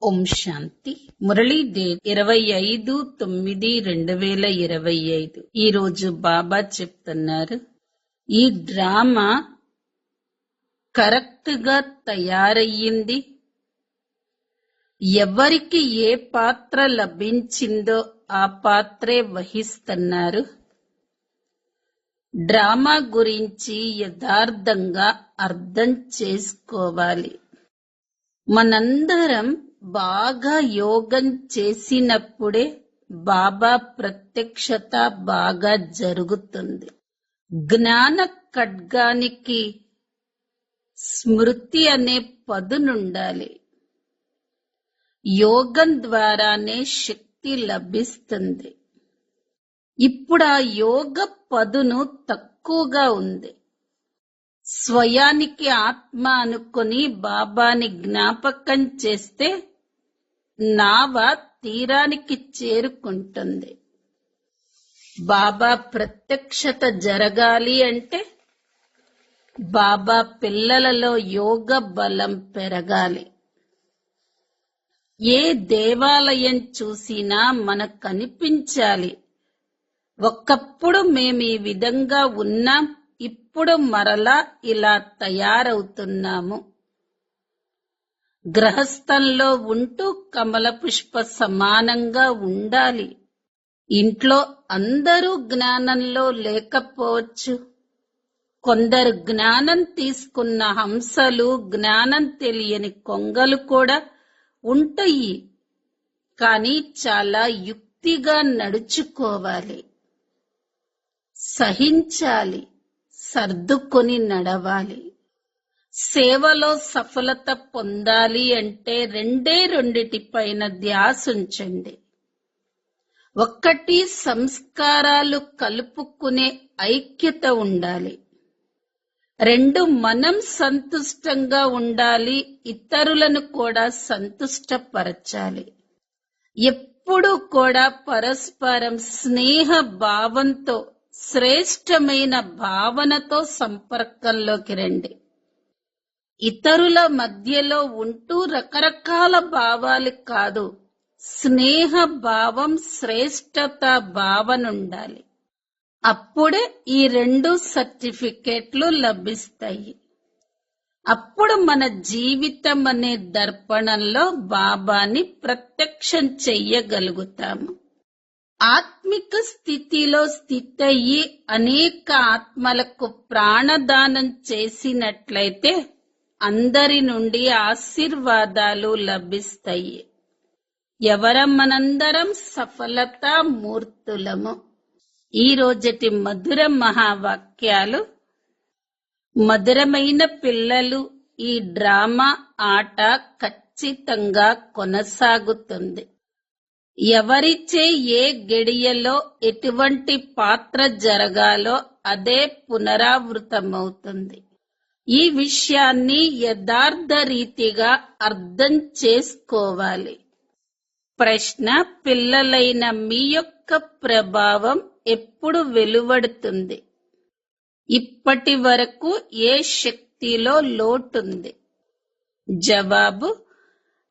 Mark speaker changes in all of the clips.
Speaker 1: ఓం శాంతి. Murali date 25/9/2025. ఈ రోజు బాబా చెప్తున్నారు, ఈ డ్రామా కరెక్ట్ గా తయారయ్యింది. ఎవరికి ఏ పాత్ర లభించిందో ఆ పాత్రే వహిస్తున్నారు. డ్రామా గురించి యథార్థంగా అర్థం చేసుకోవాలి. మనందరం బాగా యోగం చేసినప్పుడే బాబా ప్రత్యక్షత బాగా జరుగుతుంది. జ్ఞాన ఖడ్గానికి స్మృతి అనే పదునుండాలి. యోగం ద్వారానే శక్తి లభిస్తుంది. ఇప్పుడు ఆ యోగ పదును తక్కువగా ఉంది. స్వయానికి ఆత్మ అనుకుని బాబాని జ్ఞాపకం చేస్తే నావ తీరానికి చేరుకుంటుంది. బాబా ప్రత్యక్షత జరగాలి అంటే బాబా పిల్లలలో యోగ బలం పెరగాలి. ఏ దేవాలయం చూసినా మనకు అనిపించాలి, ఒకప్పుడు మేము ఈ విధంగా ఉన్నాం, ఇప్పుడు మరలా ఇలా తయారవుతున్నాము. గృహస్థంలో ఉంటూ కమల పుష్ప సమానంగా ఉండాలి. ఇంట్లో అందరూ జ్ఞానంలో లేకపోవచ్చు. కొందరు జ్ఞానం తీసుకున్న హంసలు, జ్ఞానం తెలియని కొంగలు కూడా ఉంటాయి. కానీ చాలా యుక్తిగా నడుచుకోవాలి, సహించాలి, సర్దుకొని నడవాలి. సేవలో సఫలత పొందాలి అంటే రెండిటిపైన ధ్యాస ఉంచండి. ఒక్కటి సంస్కారాలు కలుపుకునే ఐక్యత ఉండాలి. రెండు, మనం సంతుష్టంగా ఉండాలి, ఇతరులను కూడా సంతుష్టపరచాలి. ఎప్పుడూ కూడా పరస్పరం స్నేహ భావంతో, శ్రేష్టమైన భావనతో సంపర్కంలోకి రండి. ఇతరుల మధ్యలో ఉంటూ రకరకాల భావాలు కాదు, స్నేహ భావం, శ్రేష్టత భావన ఉండాలి. అప్పుడే ఈ రెండు సర్టిఫికెట్లు లభిస్తాయి. అప్పుడు మన జీవితం అనే దర్పణంలో బాబాని ప్రత్యక్షం చెయ్యగలుగుతాము. ఆత్మిక స్థితిలో స్థితయ్యి అనేక ఆత్మలకు ప్రాణదానం చేసినట్లయితే అందరి నుండి ఆశీర్వాదాలు లభిస్తాయి. మనందరం సఫలతా మూర్తులము. ఈ రోజటి మధుర మహావాక్యాలు. మధురమైన పిల్లలు, ఈ డ్రామా ఆట ఖచ్చితంగా కొనసాగుతుంది. ఎవరిచే ఏ గడియలో ఎటువంటి పాత్ర జరగాలో అదే పునరావృతమవుతుంది. ఈ విషయాన్ని యథార్థ రీతిగా అర్థం చేసుకోవాలి. ప్రశ్న: పిల్లలైన మీ యొక్క ప్రభావం ఎప్పుడు వెలువడుతుంది? ఇప్పటి వరకు ఏ శక్తిలో లోటుంది? జవాబు: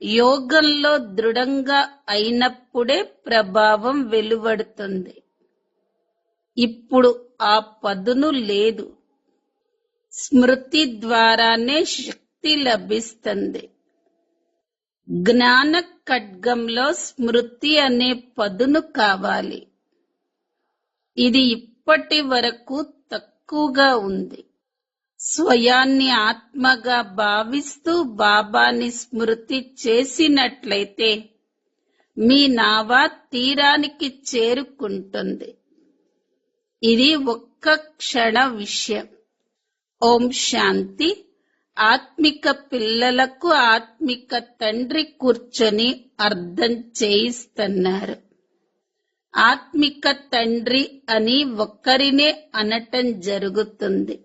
Speaker 1: యోగంలో దృఢంగా అయినప్పుడే ప్రభావం వెలువడుతుంది. ఇప్పుడు ఆ పదును లేదు. స్మృతి ద్వారానే శక్తి లభిస్తుంది. జ్ఞాన ఖడ్గంలో స్మృతి అనే పదును కావాలి. ఇది ఇప్పటి వరకు తక్కువగా ఉంది. స్వయాన్ని ఆత్మగా భావిస్తూ బాబాని స్మృతి చేసినట్లయితే మీ నావ తీరానికి చేరుకుంటుంది. ఇది ఒక్క క్షణ విషయం. ఓం శాంతి. ఆత్మిక పిల్లలకు ఆత్మిక తండ్రి కూర్చొని అర్థం చేయిస్తున్నారు. ఆత్మిక తండ్రి అని ఒక్కరినే అనటం జరుగుతుంది.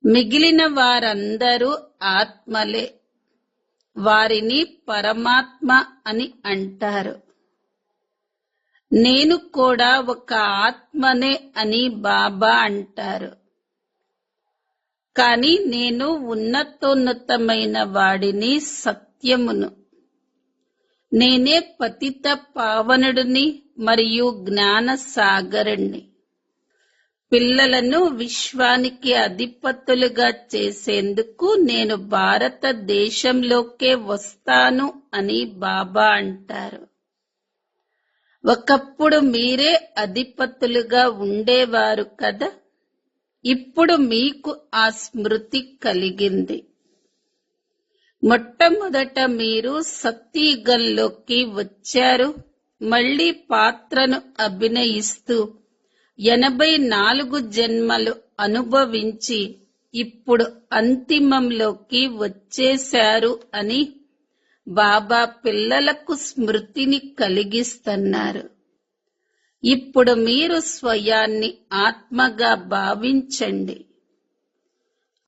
Speaker 1: మిగిలిన వారందరూ ఆత్మలే. వారిని పరమాత్మ అని అంటారు. నేను కూడా ఒక ఆత్మనే అని బాబా అంటారు. కానీ నేను ఉన్నతోన్నతమైన వాడిని, సత్య సత్యమును. నేనే పతిత పావనుడిని మరియు జ్ఞాన సాగరుణ్ణి. పిల్లలను విశ్వానికి అధిపతులుగా చేసేందుకు నేను భారతదేశంలోకే వస్తాను అని బాబా అంటారు. ఒకప్పుడు మీరే అధిపతులుగా ఉండేవారు కదా. ఇప్పుడు మీకు ఆ స్మృతి కలిగింది. మొట్టమొదట మీరు సత్యయుగంలోకి వచ్చారు. మళ్లీ పాత్రను అభినయిస్తూ 84 జన్మలు అనుభవించి ఇప్పుడు అంతిమంలోకి వచ్చేశారు అని బాబా పిల్లలకు స్మృతిని కలిగిస్తున్నారు. ఇప్పుడు మీరు స్వయాన్ని ఆత్మగా భావించండి.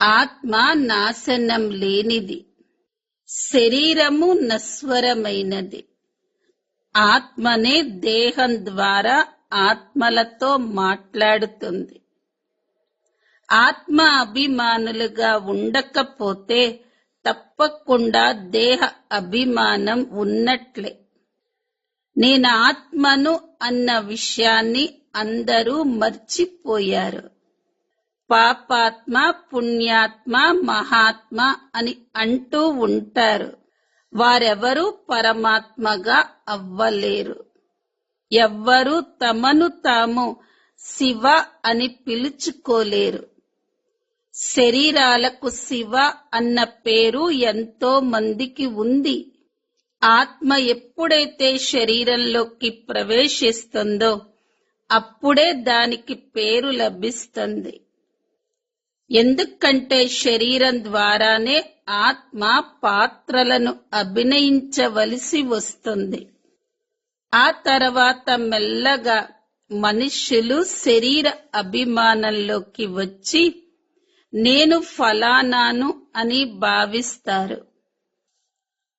Speaker 1: ఆత్మ నాశనం లేనిది, శరీరము నశ్వరమైనది. ఆత్మనే దేహం ద్వారా ఆత్మలతో మాట్లాడుతుంది. ఆత్మ అభిమానులుగా ఉండకపోతే తప్పకుండా దేహ అభిమానం ఉన్నట్లే. నేను ఆత్మను అన్న విషయాన్ని అందరూ మర్చిపోయారు. పాపాత్మ, పుణ్యాత్మ, మహాత్మ అని అంటూ ఉంటారు. వారెవరూ పరమాత్మగా అవ్వలేరు. ఎవ్వరూ తమను తాము శివ అని పిలుచుకోలేరు. శరీరాలకు శివ అన్న పేరు ఎంతో మందికి ఉంది. ఆత్మ ఎప్పుడైతే శరీరంలోకి ప్రవేశిస్తుందో అప్పుడే దానికి పేరు లభిస్తుంది. ఎందుకంటే శరీరం ద్వారానే ఆత్మ పాత్రలను అభినయించవలసి వస్తుంది. ఆ తర్వాత మెల్లగా మనుష్యులు శరీర అభిమానంలోకి వచ్చి నేను ఫలానాను అని భావిస్తారు.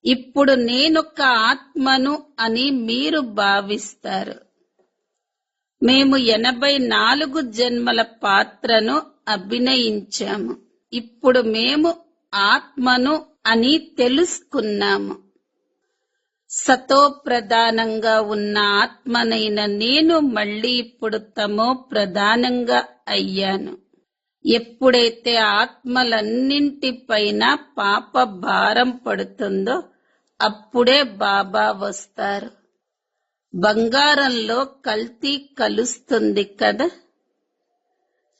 Speaker 1: ఇప్పుడు నేనొక ఆత్మను అని మీరు భావిస్తారు. మేము 84 జన్మల పాత్రను అభినయించాము. ఇప్పుడు మేము ఆత్మను అని తెలుసుకున్నాము. సతో ప్రధానంగా ఉన్న ఆత్మనైన నేను మళ్ళీ ఇప్పుడు తమో ప్రధానంగా అయ్యాను. ఎప్పుడైతే ఆత్మలన్నింటిపైన పాప భారం పడుతుందో అప్పుడే బాబా వస్తారు. బంగారంలో కల్తీ కలుస్తుంది కదా.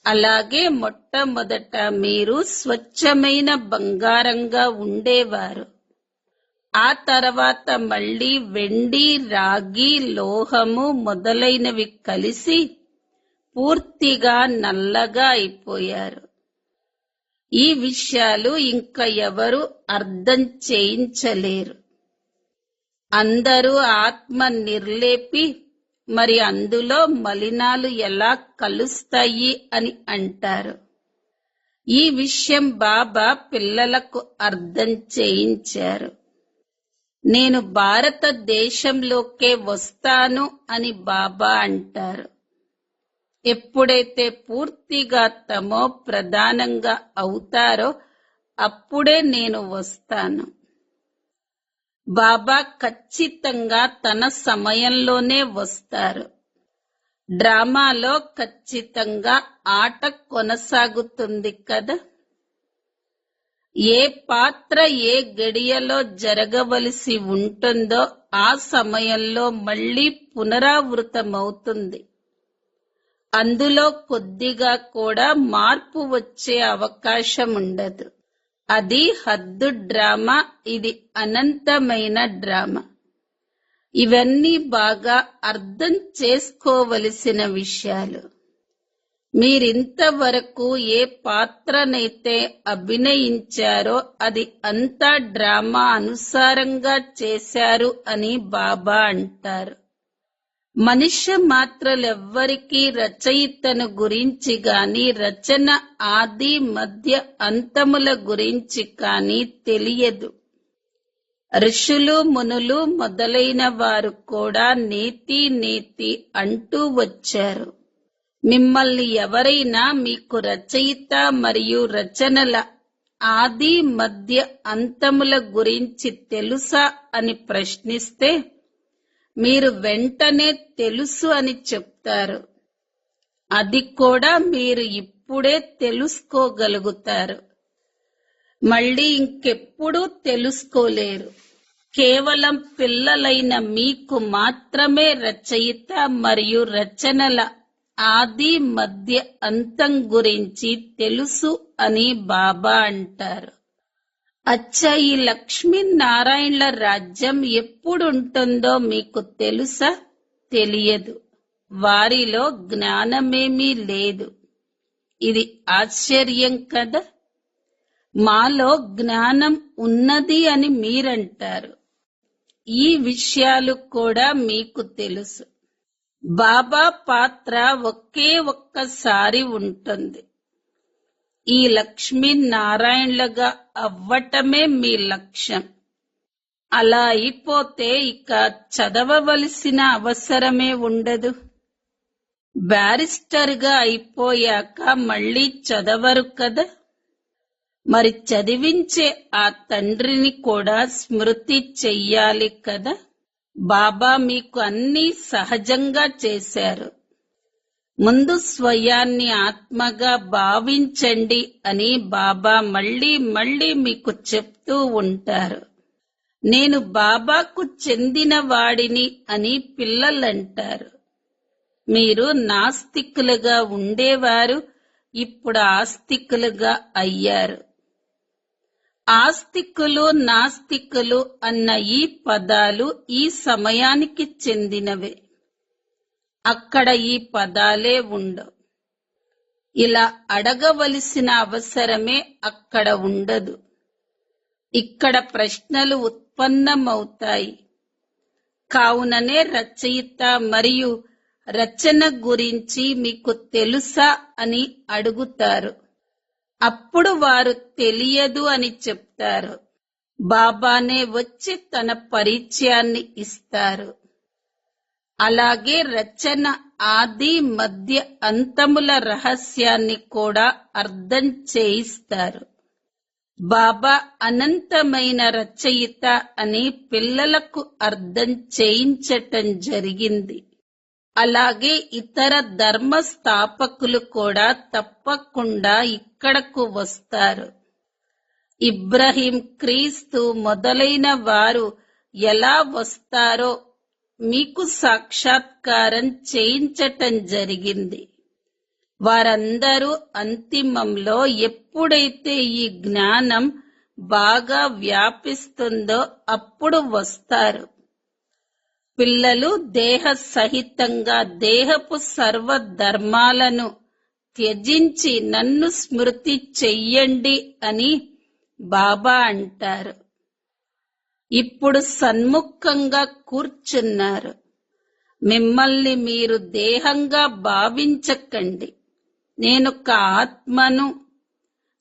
Speaker 1: అలాగే మొట్టమొదట మీరు స్వచ్ఛమైన బంగారంగా ఉండేవారు. ఆ తర్వాత మళ్ళీ వెండి, రాగి, లోహము మొదలైనవి కలిసి పూర్తిగా నల్లగా అయిపోయారు. ఈ విషయాలు ఇంకా ఎవరు అర్థం చేయించలేరు. అందరూ ఆత్మ నిర్లేపి మరి అందులో మలినాలు ఎలా కలుస్తాయి అని అంటారు. ఈ విషయం బాబా పిల్లలకు అర్థం చేయించారు. నేను భారతదేశంలోకే వస్తాను అని బాబా అంటారు. ఎప్పుడైతే పూర్తిగా తమో ప్రధానంగా అవుతారో అప్పుడే నేను వస్తాను. బాబా ఖచ్చితంగా తన సమయంలోనే వస్తారు. డ్రామాలో ఖచ్చితంగా ఆట కొనసాగుతుంది కదా. ఏ పాత్ర ఏ గడియలో జరగవలసి ఉంటుందో ఆ సమయంలో మళ్ళీ పునరావృతమవుతుంది. అందులో కొద్దిగా కూడా మార్పు వచ్చే అవకాశం ఉండదు. అది హద్దు డ్రామా, ఇది అనంతమైన డ్రామా. ఇవన్నీ బాగా అర్థం చేసుకోవలసిన విషయాలు. మీరింతవరకు ఏ పాత్రనైతే అభినయించారో అది అంతా డ్రామా అనుసారంగా చేశారు అని బాబా అంటారు. మనుష్య మాత్రలెవ్వరికీ రచయితను గురించి గాని, రచన ఆది మధ్య అంతముల గురించి కానీ తెలియదు. ఋషులు, మునులు మొదలైన వారు కూడా నేతి నేతి అంటూ వచ్చారు. మిమ్మల్ని ఎవరైనా మీకు రచయిత మరియు రచనల ఆది మధ్య అంతముల గురించి తెలుసా అని ప్రశ్నిస్తే మీరు వెంటనే తెలుసు అని చెప్తారు. అది కూడా మీరు ఇప్పుడే తెలుసుకోగలుగుతారు. మళ్ళీ ఇంకెప్పుడూ తెలుసుకోలేరు. కేవలం పిల్లలైన మీకు మాత్రమే రచయిత మరియు రచనల ఆది మధ్య అంతం గురించి తెలుసు అని బాబా అంటారు. అచ్చా, ఈ లక్ష్మీనారాయణల రాజ్యం ఎప్పుడుంటుందో మీకు తెలుసా? తెలియదు. వారిలో జ్ఞానమేమీ లేదు. ఇది ఆశ్చర్యం కదా. మాలో జ్ఞానం ఉన్నది అని మీరంటారు. ఈ విషయాలు కూడా మీకు తెలుసు. బాబా పాత్ర ఒకే ఒక్కసారి ఉంటుంది. ఈ లక్ష్మీనారాయణలుగా అవ్వటమే మీ లక్ష్యం. అలా అయిపోతే ఇక చదవవలసిన అవసరమే ఉండదు. బ్యారిస్టర్గా అయిపోయాక మళ్ళీ చదవరు కదా. మరి చదివించే ఆ తండ్రిని కూడా స్మృతి చెయ్యాలి కదా. బాబా మీకు అన్నీ సహజంగా చేశారు. ముందు స్వయాన్ని ఆత్మగా భావించండి అని బాబా మళ్ళీ మళ్ళీ మీకు చెప్తూ ఉంటారు. నేను బాబాకు చెందిన వాడిని అని పిల్లలంటారు. మీరు నాస్తికులుగా ఉండేవారు, ఇప్పుడు ఆస్తికులుగా అయ్యారు. ఆస్తికులు, నాస్తికులు అన్న ఈ పదాలు ఈ సమయానికి చెందినవే. అక్కడ ఈ పదాలే ఉండవు. ఇలా అడగవలసిన అవసరమే అక్కడ ఉండదు. ఇక్కడ ప్రశ్నలు ఉత్పన్నమవుతాయి. కావుననే రచయిత మరియు రచన గురించి మీకు తెలుసా అని అడుగుతారు. అప్పుడు వారు తెలియదు అని చెప్తారు. బాబానే వచ్చి తన పరిచయాన్ని ఇస్తారు. అలాగే రచన ఆది మధ్య అంతముల రహస్యాన్ని కూడా అర్థం చేయిస్తారు. బాబా అనంతమైన రచయిత అని పిల్లలకు అర్థం చేయించటం జరిగింది. అలాగే ఇతర ధర్మ స్థాపకులు కూడా తప్పకుండా ఇక్కడకు వస్తారు. ఇబ్రహీం, క్రీస్తు మొదలైన వారు ఎలా వస్తారో మీకు సాక్షాత్కారం చేయించటం జరిగింది. వారందరూ అంతిమంలో ఎప్పుడైతే ఈ జ్ఞానం బాగా వ్యాపిస్తుందో అప్పుడు వస్తారు. పిల్లలు దేహ సహితంగా దేహపు సర్వ ధర్మాలను త్యజించి నన్ను స్మృతి చెయ్యండి అని బాబా అంటారు. ఇప్పుడు సన్ముఖంగా కూర్చున్నారు. మిమ్మల్ని మీరు దేహంగా భావించకండి. నేనొక ఆత్మను.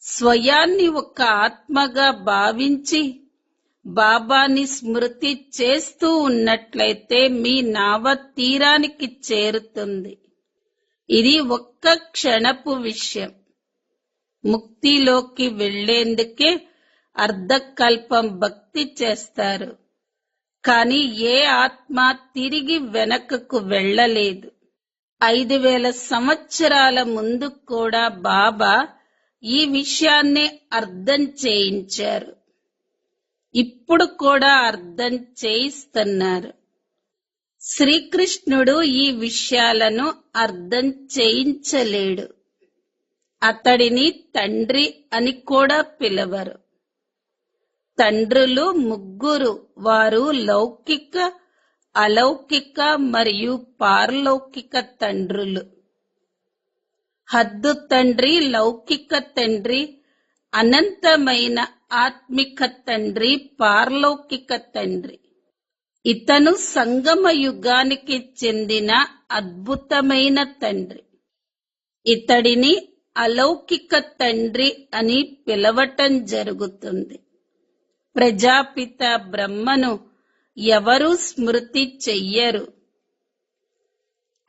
Speaker 1: స్వయాన్ని ఒక ఆత్మగా భావించి బాబాని స్మృతి చేస్తూ ఉన్నట్లయితే మీ నావ తీరానికి చేరుతుంది. ఇది ఒక్క క్షణపు విషయం. ముక్తిలోకి వెళ్లేందుకే అర్ధకల్పం భక్తి చేస్తారు. కానీ ఏ ఆత్మ తిరిగి వెనకకు వెళ్ళలేదు. 5000 సంవత్సరాల ముందు కూడా బాబా ఈ విషయాన్నే అర్థం చేయించారు. ఇప్పుడు కూడా అర్థం చేయిస్తున్నారు. శ్రీకృష్ణుడు ఈ విషయాలను అర్థం చేయించలేడు. అతడిని తండ్రి అని కూడా పిలవరు. తండ్రులు ముగ్గురు. వారు లౌకిక, అలౌకిక మరియు పారలౌకిక తండ్రులు. హద్దు తండ్రి లౌకిక తండ్రి, అనంతమైన ఆత్మిక తండ్రి పారలౌకిక తండ్రి. ఇతను సంగమ యుగానికి చెందిన అద్భుతమైన తండ్రి. ఇతడిని అలౌకిక తండ్రి అని పిలవటం జరుగుతుంది. ప్రజాపిత బ్రహ్మను ఎవరూ స్మృతి చెయ్యరు.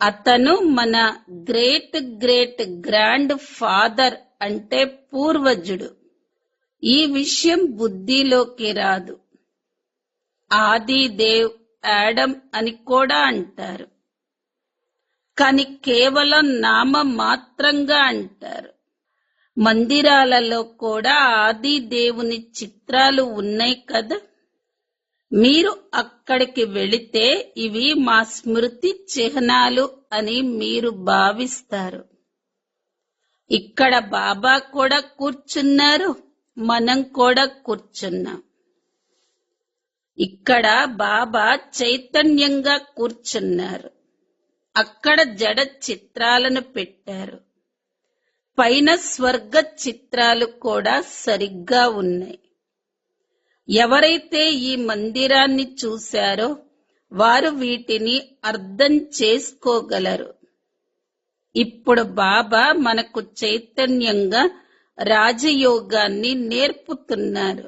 Speaker 1: అతను మన గ్రేట్ గ్రేట్ గ్రాండ్ ఫాదర్ అంటే పూర్వజుడు. ఈ విషయం బుద్ధిలోకి రాదు. ఆది దేవ్ యాడమ్ అని కూడా అంటారు, కాని కేవలం నామ మాత్రంగా అంటారు. మందిరాలలో కూడా ఆది దేవుని చిత్రాలు ఉన్నాయి కదా. మీరు అక్కడికి వెళితే ఇవి మా స్మృతి చిహ్నాలు అని మీరు భావిస్తారు. ఇక్కడ బాబా కూడా కూర్చున్నారు, మనం కూడా కూర్చున్నాం. ఇక్కడ బాబా చైతన్యంగా కూర్చున్నారు, అక్కడ జడ చిత్రాలను పెట్టారు. పైన స్వర్గ చిత్రాలు కూడా సరిగ్గా ఉన్నాయి. ఎవరైతే ఈ మందిరాన్ని చూశారో వారు వీటిని అర్థం చేసుకోగలరు. ఇప్పుడు బాబా మనకు చైతన్యంగా రాజయోగాన్ని నేర్పుతున్నారు.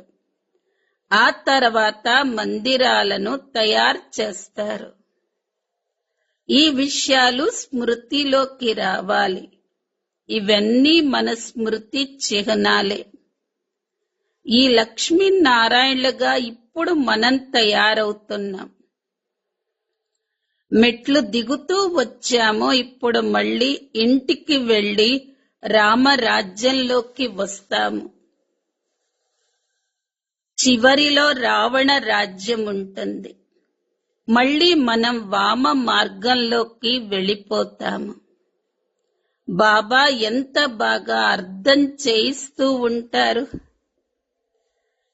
Speaker 1: ఆ తర్వాత మందిరాలను తయారు చేస్తారు. ఈ విషయాలు స్మృతిలోకి రావాలి. ఇవన్నీ మన స్మృతి చిహ్నాలే. ఈ లక్ష్మీనారాయణలుగా ఇప్పుడు మనం తయారవుతున్నాం. మెట్లు దిగుతూ వచ్చామో ఇప్పుడు మళ్ళీ ఇంటికి వెళ్లి రామరాజ్యంలోకి వస్తాము. చివరిలో రావణ రాజ్యం ఉంటుంది. మళ్ళీ మనం వామ మార్గంలోకి వెళ్ళిపోతాము. బాబా ఎంత బాగా అర్థం చేయిస్తూ ఉంటారు.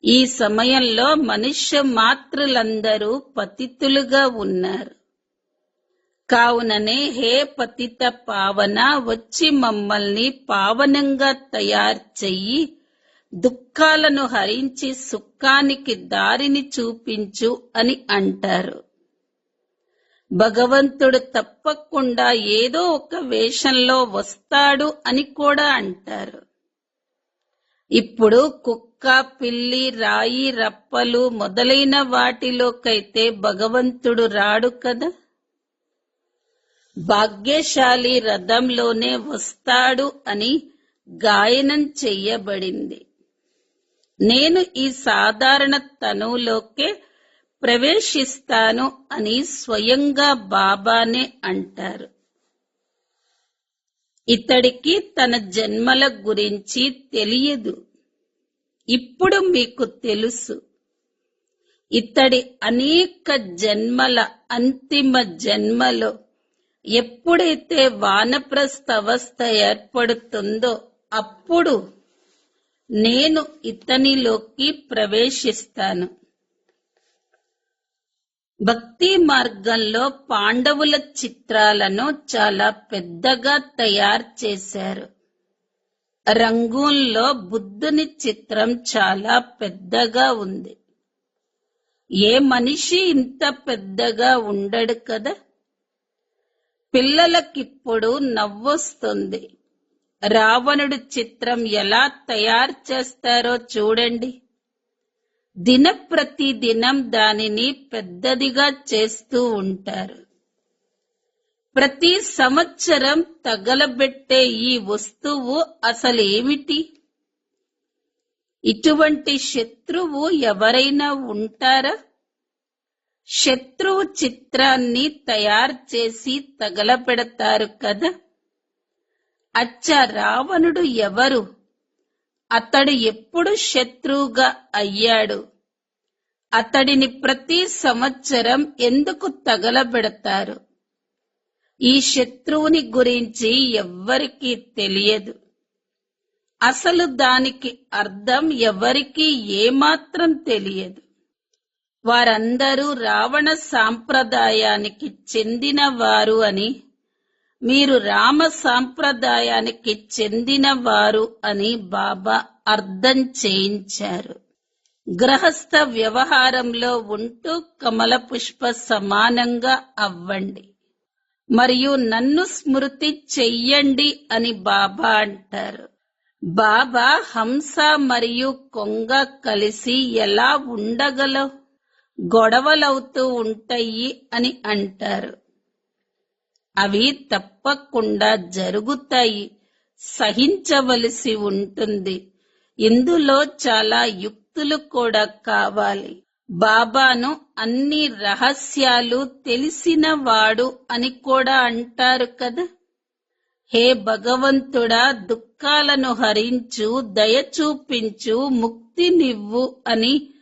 Speaker 1: ఈ సమయంలో మనుష్య మాతృలందరూ పతితులుగా ఉన్నారు. కావుననే హే పతిత పావన, వచ్చి మమ్మల్ని పావనంగా తయారు చెయ్యి, దుఃఖాలను హరించి సుఖానికి దారిని చూపించు అని అంటారు. భగవంతుడు తప్పకుండా ఏదో ఒక వేషంలో వస్తాడు అని కూడా అంటారు. ఇప్పుడు కుక్క, పిల్లి, రాయి, రప్పలు మొదలైన వాటిలోకైతే భగవంతుడు రాడు కదా. భాగ్యశాలి రథంలోనే వస్తాడు అని గాయనం చెయ్యబడింది. నేను ఈ సాధారణ తనువులోకే ప్రవేశిస్తాను అని స్వయంగా బాబానే అంటారు. ఇతడికి తన జన్మల గురించి తెలియదు. ఇప్పుడు మీకు తెలుసు. ఇతడి అనేక జన్మల అంతిమ జన్మలో ఎప్పుడైతే వానప్రస్థ అవస్థ ఏర్పడుతుందో అప్పుడు నేను ఇతనిలోకి ప్రవేశిస్తాను. భక్తి మార్గంలో పాండవుల చిత్రాలను చాలా పెద్దగా తయారు చేశారు. రంగూన్లో బుద్ధుని చిత్రం చాలా పెద్దగా ఉంది. ఏ మనిషి ఇంత పెద్దగా ఉండడు కదా. పిల్లలకిప్పుడు నవ్వొస్తుంది. రావణుడి చిత్రం ఎలా తయారు చేస్తారో చూడండి. దినప్రతిదినం దానిని పెద్దదిగా చేస్తూ ఉంటారు. ప్రతి సంవత్సరం తగలబెట్టే ఈ వస్తువు అసలేమిటి? ఇటువంటి శత్రువు ఎవరైనా ఉంటారా? శత్రువు చిత్రాన్ని తయారు చేసి తగలబెడతారు కదా. అచ్చా, రావణుడు ఎవరు? అతడు ఎప్పుడు శత్రువుగా అయ్యాడు? అతడిని ప్రతి సంవత్సరం ఎందుకు తగలబెడతారు? ఈ శత్రువుని గురించి ఎవ్వరికీ తెలియదు. అసలు దానికి అర్థం ఎవరికీ ఏమాత్రం తెలియదు. వారందరూ రావణ సాంప్రదాయానికి చెందిన వారు అని, మీరు రామ సాంప్రదాయానికి చెందిన వారు అని బాబా అర్థం చేయించారు. గృహస్థ వ్యవహారంలో ఉంటూ కమల పుష్ప సమానంగా అవ్వండి మరియు నన్ను స్మృతి చెయ్యండి అని బాబా అంటారు. బాబా హంస మరియు కొంగ కలిసి ఎలా ఉండగలవు? గొడవలవుతూ ఉంటాయి అని అంటారు. అవి తప్పకుండా జరుగుతాయి, సహించవలసి ఉంటుంది. ఇందులో చాలా యుక్తులు కూడా కావాలి. బాబాను అన్ని రహస్యాలు తెలిసినవాడు అని కూడా అంటారు కదా. హే భగవంతుడా, దుఃఖాలను హరించు, దయ చూపించు, ముక్తినివ్వు అని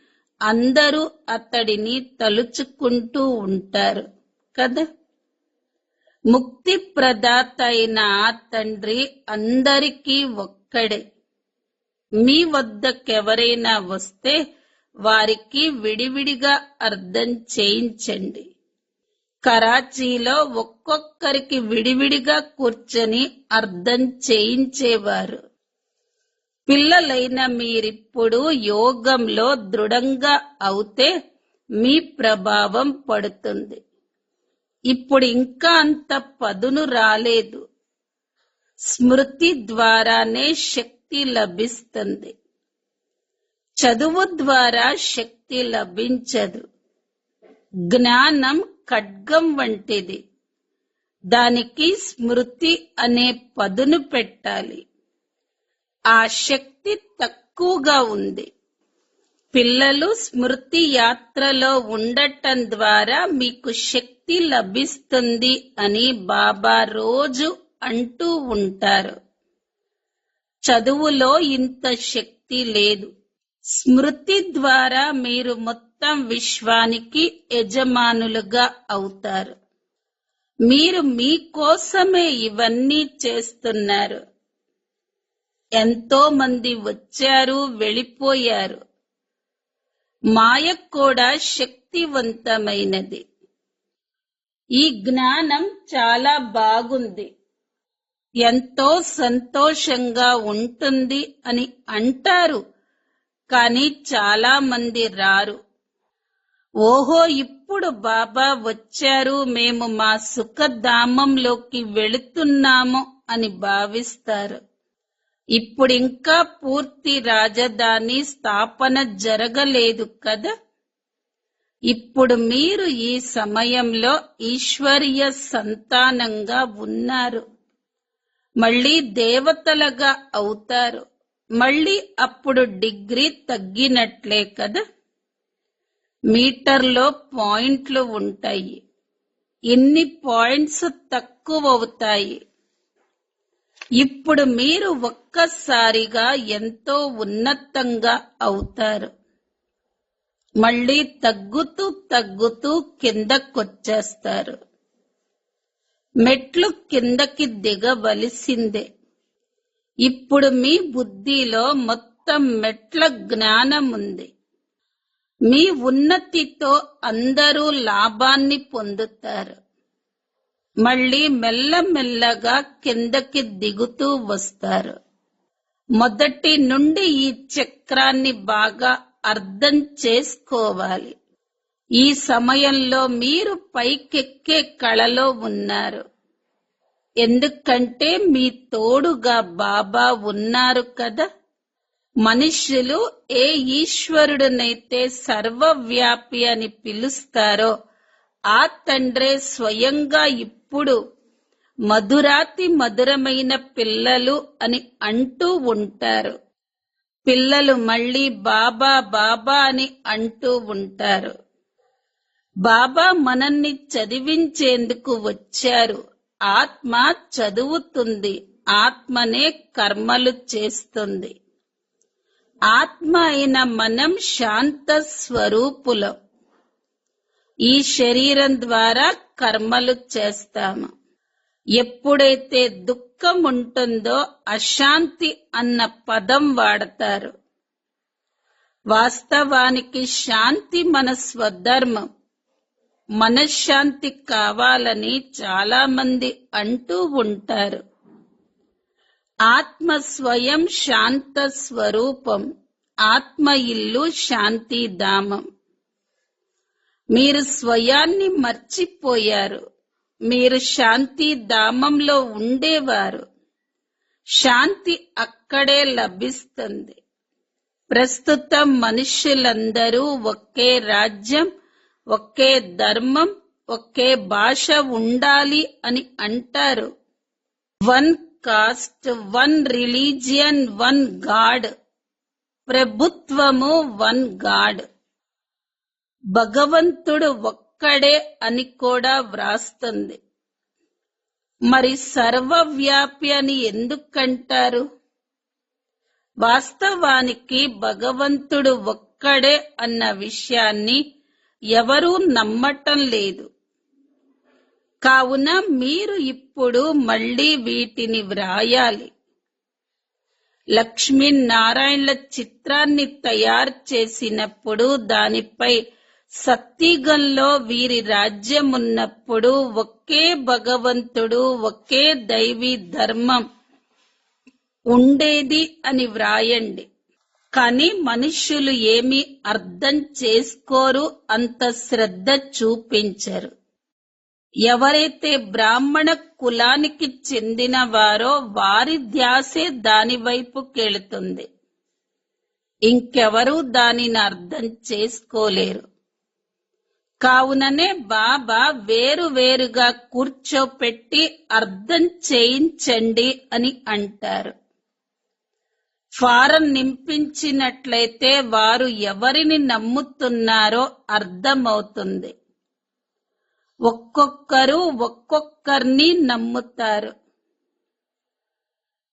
Speaker 1: అందరూ అతడిని తలుచుకుంటూ ఉంటారు కదా. ముక్తి ప్రదాత అయిన ఆ తండ్రి అందరికీ ఒక్కడే. మీ వద్దకెవరైనా వస్తే వారికి విడివిడిగా అర్థం చేయించండి. కరాచీలో ఒక్కొక్కరికి విడివిడిగా కూర్చొని అర్థం చేయించేవారు. పిల్లలైన మీరిప్పుడు యోగంలో దృఢంగా అవుతే మీ ప్రభావం పడుతుంది. ఇప్పుడు ఇంకా అంత పదును రాలేదు. స్మృతి ద్వారానే శక్తి లభిస్తుంది. చదువు ద్వారా శక్తి లభించదు. జ్ఞానం ఖడ్గం వంటిది. దానికి స్మృతి అనే పదును పెట్టాలి. ఆ శక్తి తక్కువగా ఉంది. పిల్లలు స్మృతి యాత్రలో ఉండటం ద్వారా మీకు శక్తి లభిస్తుంది అని బాబా రోజు అంటూ ఉంటారు. చదువులో ఇంత శక్తి లేదు. స్మృతి ద్వారా మీరు మొత్తం విశ్వానికి యజమానులుగా అవుతారు. మీరు మీకోసమే ఇవన్నీ చేస్తున్నారు. ఎంతో మంది వచ్చారు, వెళ్ళిపోయారు. మాయ కూడా శక్తివంతమైనది. ఈ జ్ఞానం చాలా బాగుంది, ఎంతో సంతోషంగా ఉంటుంది అని అంటారు. కానీ చాలా మంది రారు. ఓహో, ఇప్పుడు బాబా వచ్చారు, మేము మా సుఖధామంలోకి వెళుతున్నాము అని భావిస్తారు. ఇప్పుడింకా పూర్తి రాజధాని స్థాపన జరగలేదు కదా. ఇప్పుడు మీరు ఈ సమయంలో ఈశ్వరీయ సంతానంగా ఉన్నారు. మళ్ళీ దేవతలుగా అవుతారు. మళ్ళీ అప్పుడు డిగ్రీ తగ్గినట్లే కదా. మీటర్లో పాయింట్లు ఉంటాయి. ఇన్ని పాయింట్స్ తక్కువవుతాయి. ఇప్పుడు మీరు ఒక్కసారిగా ఎంతో ఉన్నతంగా అవుతారు. మళ్ళీ తగ్గుతూ తగ్గుతూ కిందకొచ్చేస్తారు. మెట్లు కిందకి దిగవలసిందే. ఇప్పుడు మీ బుద్ధిలో మొత్తం మెట్ల జ్ఞానం ఉంది. మీ ఉన్నతితో అందరూ లాభాన్ని పొందుతారు. మళ్ళీ మెల్లమెల్లగా కిందకి దిగుతూ వస్తారు. మొదటి నుండి ఈ చక్రాన్ని బాగా అర్థం చేసుకోవాలి. ఈ సమయంలో మీరు పైకెక్కే కళలో ఉన్నారు. ఎందుకంటే మీ తోడుగా బాబా ఉన్నారు కదా. మనుష్యులు ఏ ఈశ్వరుడినైతే సర్వవ్యాపి అని పిలుస్తారో ఆ తండ్రే స్వయంగా ఇప్పుడు మధురాతి మధురమైన పిల్లలు అని అంటూ ఉంటారు. పిల్లలు మళ్ళీ బాబా బాబా అని అంటూ ఉంటారు. బాబా మనల్ని చదివించేందుకు వచ్చారు. ఆత్మ చదువుతుంది. ఆత్మనే కర్మలు చేస్తుంది. ఆత్మ అయిన మనం శాంత స్వరూపులం. ఈ శరీరం ద్వారా కర్మలు చేస్తాము. ఎప్పుడైతే దుఃఖం ఉంటుందో అశాంతి అన్న పదం వాడతారు. వాస్తవానికి శాంతి మన స్వధర్మం. మనశ్శాంతి కావాలని చాలా మంది అంటూ ఉంటారు. ఆత్మ స్వయం శాంత స్వరూపం. ఆత్మ ఇల్లు శాంతిధామం. మీరు స్వయాన్ని మర్చిపోయారు. మీరు శాంతిధామంలో ఉండేవారు. శాంతి అక్కడే లభిస్తుంది. ప్రస్తుతం మనుష్యులందరూ ఒకే రాజ్యం, ఒకే ధర్మం, ఒకే భాష ఉండాలి అని అంటారు. One cost, one religion, one God. ప్రభుత్వము వన్ గాడ్, భగవంతుడు ఒక్కడే అని కూడా వ్రాస్తుంది. మరి సర్వవ్యాపి అని ఎందుకంటారు? వాస్తవానికి భగవంతుడు ఒక్కడే అన్న విషయాన్ని ఎవరూ నమ్మటం లేదు. కావున మీరు ఇప్పుడు మళ్ళీ వీటిని వ్రాయాలి. లక్ష్మీనారాయణల చిత్రాన్ని తయారు చేసినప్పుడు దానిపై సత్యుగంలో వీరి రాజ్యమున్నప్పుడు ఒకే భగవంతుడు, ఒకే దైవీ ధర్మం ఉండేది అని వ్రాయండి. కానీ మనుష్యులు ఏమీ అర్థం చేసుకోరు, అంత శ్రద్ధ చూపించరు. ఎవరైతే బ్రాహ్మణ కులానికి చెందినవారో వారి ధ్యాసే దాని వైపుకెళుతుంది. ఇంకెవరూ దానిని అర్థం చేసుకోలేరు. కావుననే బాబా వేరువేరుగా కూర్చోపెట్టి అర్థం చేయించండి అని అంటారు. ఫారం నింపించినట్లయితే వారు ఎవరిని నమ్ముతున్నారో అర్థమవుతుంది. ఒక్కొక్కరు ఒక్కొక్కరిని నమ్ముతారు.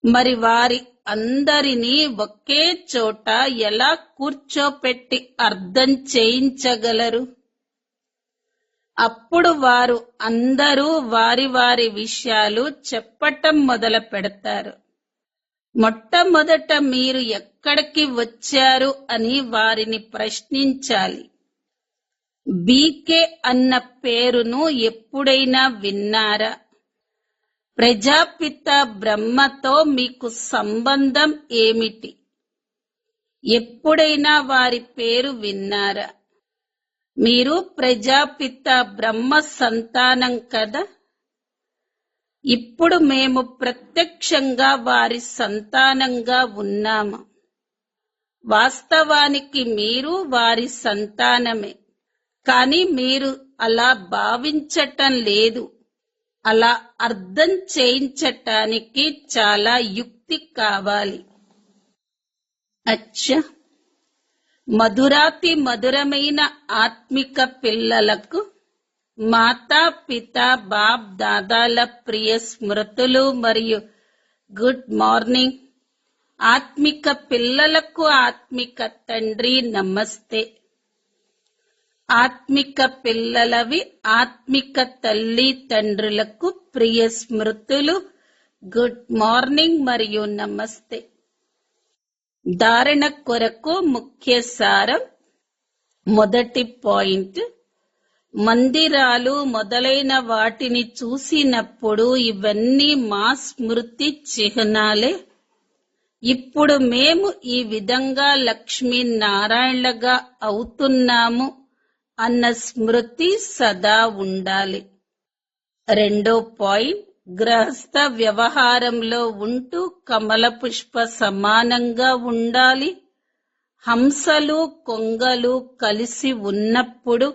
Speaker 1: మరి వారి అందరినీ ఒకే చోట ఎలా కూర్చోపెట్టి అర్థం చేయించగలరు? అప్పుడు వారు అందరూ వారి వారి విషయాలు చెప్పటం మొదలు పెడతారు. మొట్టమొదట మీరు ఎక్కడికి వచ్చారు అని వారిని ప్రశ్నించాలి. బీకే అన్న పేరును ఎప్పుడైనా విన్నారా? ప్రజాపిత బ్రహ్మతో మీకు సంబంధం ఏమిటి? ఎప్పుడైనా వారి పేరు విన్నారా? మీరు ప్రజాపిత బ్రహ్మ సంతానం కదా. ఇప్పుడు మేము ప్రత్యక్షంగా వారి సంతానంగా ఉన్నాము. వాస్తవానికి మీరు వారి సంతానమే, కానీ మీరు అలా భావించటం లేదు. అలా అర్థం చేయించటానికి చాలా యుక్తి కావాలి. అచ్చా, మధురాతి మధురమైన ఆత్మిక పిల్లలకు మాతా పిత బాప్ దాదాల ప్రియ స్మృతులు మరియు గుడ్ మార్నింగ్. ఆత్మిక పిల్లలకు ఆత్మిక తండ్రి నమస్తే. ఆత్మిక పిల్లలవి ఆత్మిక తల్లి తండ్రులకు ప్రియ స్మృతులు, గుడ్ మార్నింగ్ మరియు నమస్తే. ధారణ కొరకు ముఖ్య సారం. మొదటి పాయింట్, మందిరాలు మొదలైన వాటిని చూసినప్పుడు ఇవన్నీ మా స్మృతి చిహ్నాలే. ఇప్పుడు మేము ఈ విధంగా లక్ష్మీనారాయణలుగా అవుతున్నాము అన్న స్మృతి సదా ఉండాలి. రెండో పాయింట్, గృహస్థ వ్యవహారంలో ఉంటూ కమల పుష్ప సమానంగా ఉండాలి. హంసలు కొంగలు కలిసి ఉన్నప్పుడు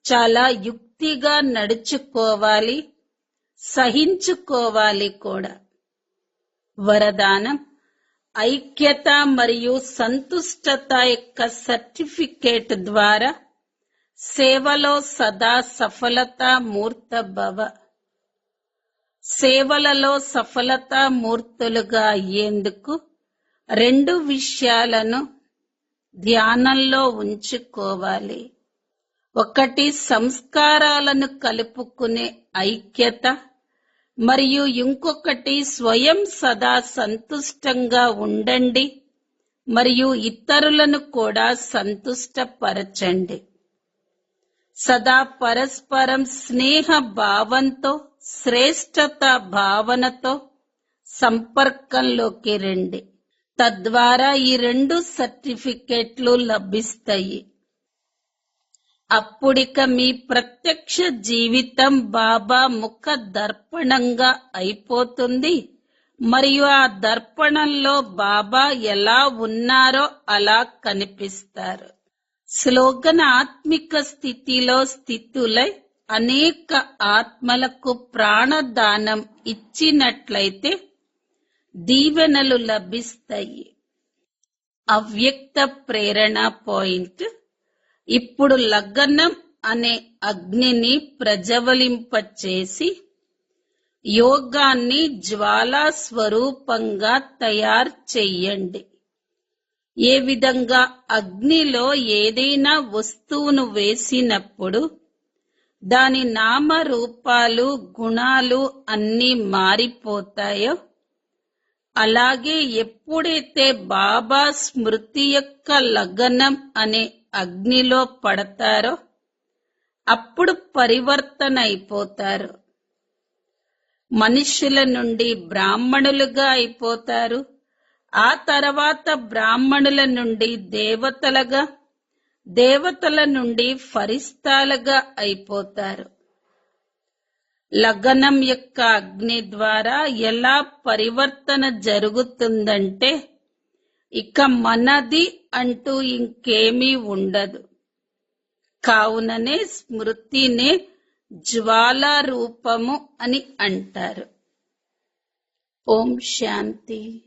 Speaker 1: చాలా యుక్తిగా నడుచుకోవాలి, సహించుకోవాలి కూడా. వరదానం, ఐక్యత మరియు సంతుష్టత యొక్క సర్టిఫికేట్ ద్వారా సేవలో సదా సఫలతా మూర్త భవ. సేవలలో సఫలతా మూర్తులుగా అయ్యేందుకు రెండు విషయాలను ధ్యానంలో ఉంచుకోవాలి. ఒకటి సంస్కారాలను కలుపుకునే ఐక్యత, మరియు ఇంకొకటి స్వయం సదా సంతుష్టంగా ఉండండి మరియు ఇతరులను కూడా సంతుష్టపరచండి. సదా పరస్పరం స్నేహ భావంతో, శ్రేష్టత భావనతో సంపర్కంలోకి రండి. తద్వారా ఈ రెండు సర్టిఫికెట్లు లభిస్తాయి. అప్పుడిక మీ ప్రత్యక్ష జీవితం బాబా ముఖ దర్పణంగా అయిపోతుంది మరియు ఆ దర్పణంలో బాబా ఎలా ఉన్నారో అలా కనిపిస్తారు. స్లోగన్, ఆత్మిక స్థితిలో స్థితులై అనేక ఆత్మలకు ప్రాణదానం ఇచ్చినట్లయితే దీవెనలు లభిస్తాయి. అవ్యక్త ప్రేరణ పాయింట్. ఇప్పుడు లగ్నం అనే అగ్నిని ప్రజ్వలింపచేసి యోగాన్ని జ్వాలా స్వరూపంగా తయారు చెయ్యండి. ఏ విధంగా అగ్నిలో ఏదైనా వస్తువును వేసినప్పుడు దాని నామరూపాలు గుణాలు అన్నీ మారిపోతాయో, అలాగే ఎప్పుడైతే బాబా స్మృతి యొక్క లగ్నం అనే అగ్నిలో పడతారో అప్పుడు పరివర్తన అయిపోతారు. మనుష్యుల నుండి బ్రాహ్మణులుగా అయిపోతారు. ఆ తర్వాత బ్రాహ్మణుల నుండి దేవతలుగా, దేవతల నుండి ఫరిస్తాలుగా అయిపోతారు. లగ్నం యొక్క అగ్ని ద్వారా ఎలా పరివర్తన జరుగుతుందంటే ఇక మనది అంటూ ఇంకేమీ ఉండదు. కావుననే స్మృతినే జ్వాలా రూపము అని అంటారు. ఓం శాంతి.